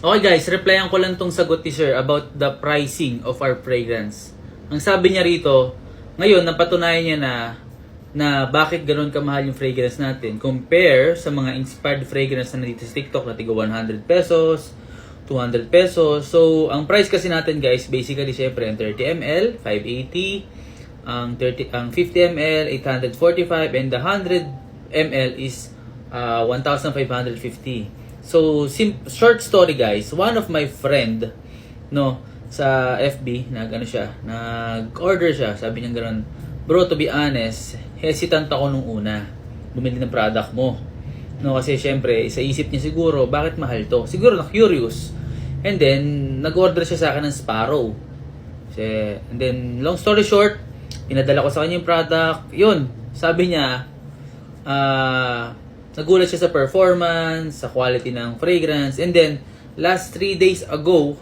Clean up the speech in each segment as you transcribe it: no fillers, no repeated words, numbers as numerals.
Okay guys, replyan ko lang tong sagot ni Sir about the pricing of our fragrance. Ang sabi niya rito, ngayon napatunayan niya na bakit ganoon kamahal yung fragrance natin compare sa mga inspired fragrance na nandito sa TikTok na tigo 100 pesos, 200 pesos. So, ang price kasi natin guys, basically syempre ang 30 ml, 580, ang 50 ml, 845, and the 100 ml is 1,550. So, short story guys, one of my friend, no, sa FB, nag-order siya, sabi niya gano'n, bro, to be honest, hesitant ako nung una, bumili ng product mo. No, kasi syempre, sa isip niya siguro, bakit mahal to? Siguro na-curious. And then, nag-order siya sa akin ng Sparrow. And then, long story short, pinadala ko sa kanya yung product. Yun, sabi niya, nagulat siya sa performance, sa quality ng fragrance. And then, last 3 days ago,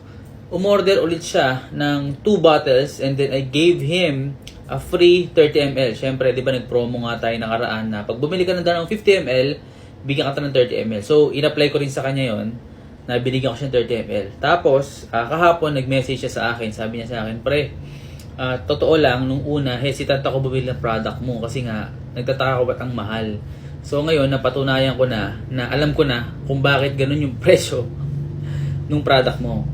umorder ulit siya ng 2 bottles. And then, I gave him a free 30 ml. Siyempre, di ba nag-promo nga tayo nakaraan na pag bumili ka na ng 50 ml, bigyan ka ng 30 ml. So, in-apply ko rin sa kanya yon na binigyan ko siya ng 30 ml. Tapos, kahapon, nag-message siya sa akin. Sabi niya sa akin, pre, totoo lang, nung una, hesitant ako bumili ng product mo kasi nga, nagtataka ko ba't ang mahal. So ngayon, napatunayan ko na alam ko na kung bakit ganun yung presyo ng product mo.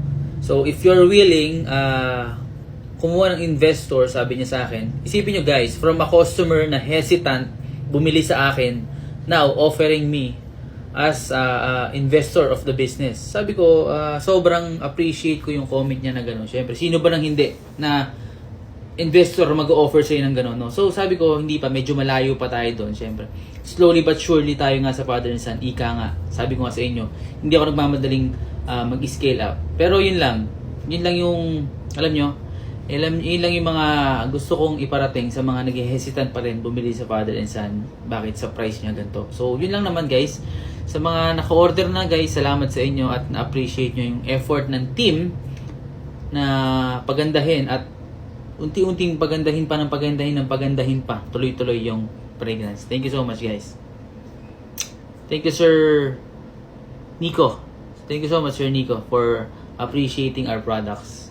So if you're willing, kumuha ng investor, sabi niya sa akin, isipin nyo guys, from a customer na hesitant bumili sa akin, now offering me as investor of the business. Sabi ko, sobrang appreciate ko yung comment niya na gano'n. Siyempre, sino ba nang hindi na investor mag-offer sa'yo ng gano'n, no? So, sabi ko, hindi pa, medyo malayo pa tayo doon, syempre. Slowly but surely tayo nga sa Father and Son, ika nga. Sabi ko nga sa inyo, hindi ako nagmamadaling mag-scale up. Pero yun lang yung, alam nyo, yun lang yung mga gusto kong iparating sa mga nag-hesitant pa rin bumili sa Father and Son. Bakit sa price niya ganito? So, yun lang naman guys. Sa mga naka-order na guys, salamat sa inyo at na-appreciate nyo yung effort ng team na pagandahin at unti-unting pagandahin pa, tuloy-tuloy yung fragrance. Thank you so much guys. Thank you Sir Nico. Thank you so much Sir Nico for appreciating our products.